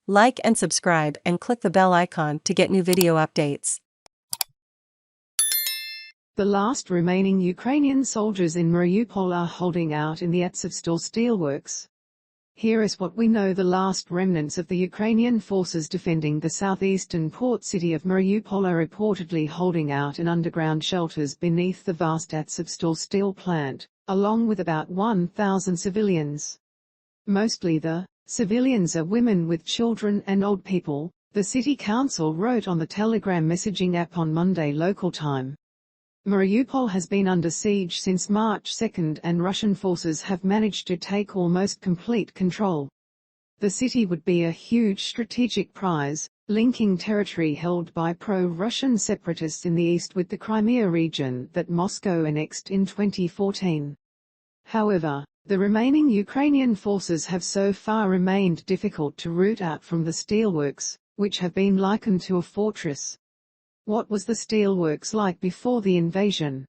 Like and subscribe and click the bell icon to get new video updates. The last remaining Ukrainian soldiers in Mariupol are holding out in the Azovstal steelworks. Here is what we know: the last remnants of the Ukrainian forces defending the southeastern port city of Mariupol are reportedly holding out in underground shelters beneath the vast Azovstal steel plant, along with about 1,000 civilians. Mostly the civilians are women with children and old people, the city council wrote on the Telegram messaging app on Monday local time. Mariupol has been under siege since March 2 and Russian forces have managed to take almost complete control. The city would be a huge strategic prize, linking territory held by pro-Russian separatists in the east with the Crimea region that Moscow annexed in 2014. However, the remaining Ukrainian forces have so far remained difficult to root out from the steelworks, which have been likened to a fortress. What was the steelworks like before the invasion?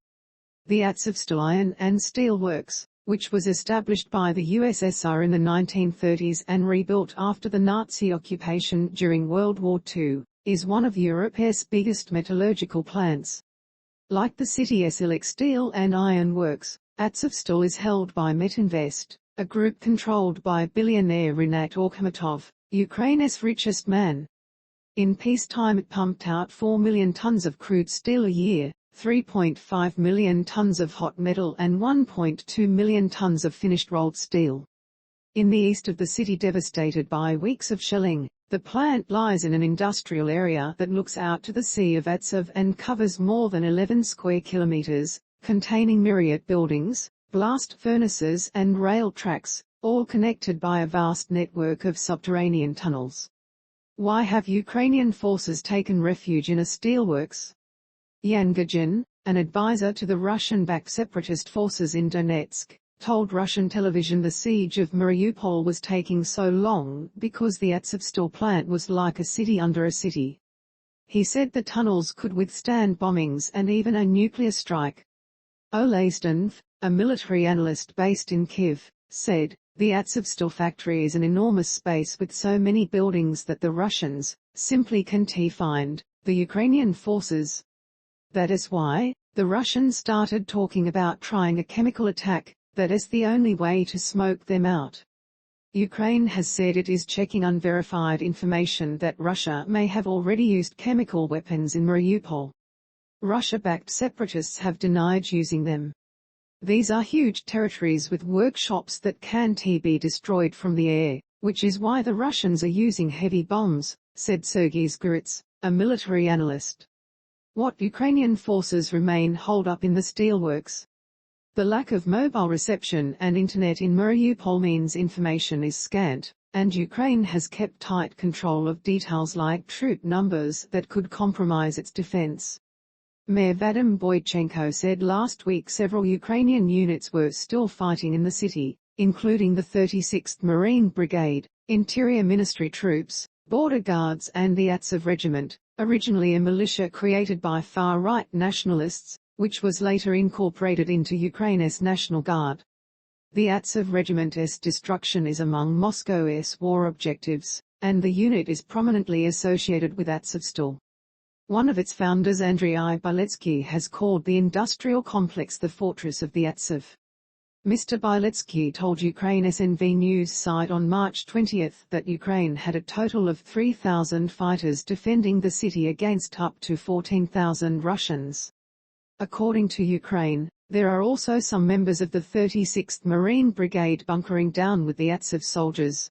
The Azovstal Iron and Steel Works, which was established by the USSR in the 1930s and rebuilt after the Nazi occupation during World War II, is one of Europe's biggest metallurgical plants. Like the city's Silex Steel and Iron Works, Azovstal is held by Metinvest, a group controlled by billionaire Rinat Akhmetov, Ukraine's richest man. In peacetime it pumped out 4 million tons of crude steel a year, 3.5 million tons of hot metal and 1.2 million tons of finished rolled steel. In the east of the city, devastated by weeks of shelling, the plant lies in an industrial area that looks out to the Sea of Azov and covers more than 11 square kilometers, containing myriad buildings, blast furnaces and rail tracks, all connected by a vast network of subterranean tunnels. Why have Ukrainian forces taken refuge in a steelworks? Yan Gagin, an advisor to the Russian-backed separatist forces in Donetsk, told Russian television the siege of Mariupol was taking so long because the Azovstal plant was like a city under a city. He said the tunnels could withstand bombings and even a nuclear strike. Oleh Zdenov, a military analyst based in Kyiv, said, "The Azovstal factory is an enormous space with so many buildings that the Russians simply can't find the Ukrainian forces. That is why the Russians started talking about trying a chemical attack. That is the only way to smoke them out." Ukraine has said it is checking unverified information that Russia may have already used chemical weapons in Mariupol. Russia-backed separatists have denied using them. These are huge territories with workshops that can't be destroyed from the air, which is why the Russians are using heavy bombs, said Sergei Zguritz, a military analyst. What Ukrainian forces remain holed up in the steelworks? The lack of mobile reception and internet in Mariupol means information is scant, and Ukraine has kept tight control of details like troop numbers that could compromise its defense. Mayor Vadim Boychenko said last week several Ukrainian units were still fighting in the city, including the 36th Marine Brigade, Interior Ministry troops, border guards and the Azov Regiment, originally a militia created by far-right nationalists, which was later incorporated into Ukraine's National Guard. The Azov Regiment's destruction is among Moscow's war objectives, and the unit is prominently associated with Azovstal. One of its founders, Andrei Biletsky, has called the industrial complex the fortress of the Azov. Mr. Biletsky told Ukraine's NV News site on March 20 that Ukraine had a total of 3,000 fighters defending the city against up to 14,000 Russians. According to Ukraine, there are also some members of the 36th Marine Brigade bunkering down with the Azov soldiers.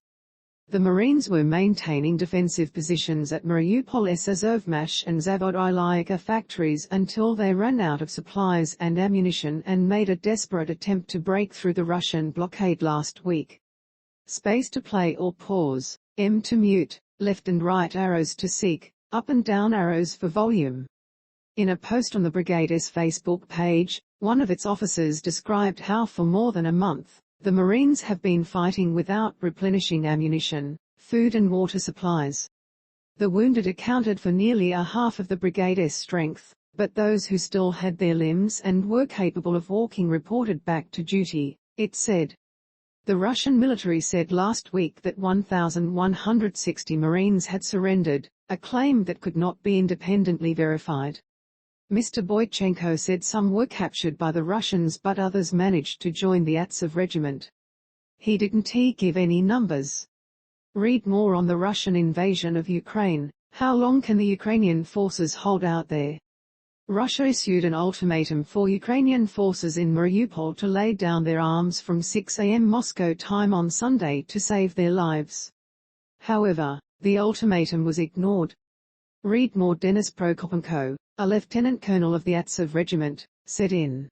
The Marines were maintaining defensive positions at Mariupol's Azovmash and Zavodilivka factories until they ran out of supplies and ammunition and made a desperate attempt to break through the Russian blockade last week. Space to play or pause, M to mute, left and right arrows to seek, up and down arrows for volume. In a post on the brigade's Facebook page, one of its officers described how for more than a month, the Marines have been fighting without replenishing ammunition, food and water supplies. The wounded accounted for nearly a half of the brigade's strength, but those who still had their limbs and were capable of walking reported back to duty, it said. The Russian military said last week that 1,160 Marines had surrendered, a claim that could not be independently verified. Mr. Boychenko said some were captured by the Russians but others managed to join the Azov regiment. He didn't give any numbers. Read more on the Russian invasion of Ukraine. How long can the Ukrainian forces hold out there? Russia issued an ultimatum for Ukrainian forces in Mariupol to lay down their arms from 6 a.m. Moscow time on Sunday to save their lives. However, the ultimatum was ignored. Read more. Denis Prokopenko, a lieutenant colonel of the Azov regiment, said in